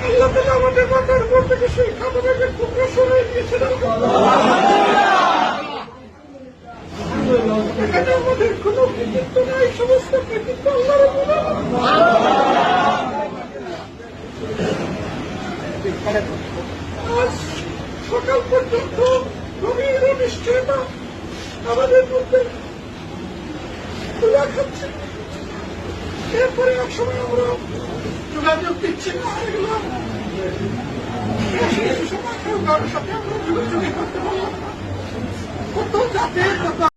আল্লাহ তাআলা আমাদের মাথার উপর থেকে সেই খাবারের টুকরো সরিয়ে দিয়েছেন। এখানে আমাদের কোন কৃতিত্ব নাই, সমস্ত কৃতিত্ব আল্লাহর। আজ সকাল পর্যন্ত গভীর অনিশ্চয়তা আমাদের মধ্যে তুলা খাচ্ছে। এরপরে এক সময় আমরা যোগাযোগ বিচ্ছিন্ন হয়ে গেলাম। কারোর সাথে আমরা যোগাযোগ করতে পারলাম না। কত জাতের কত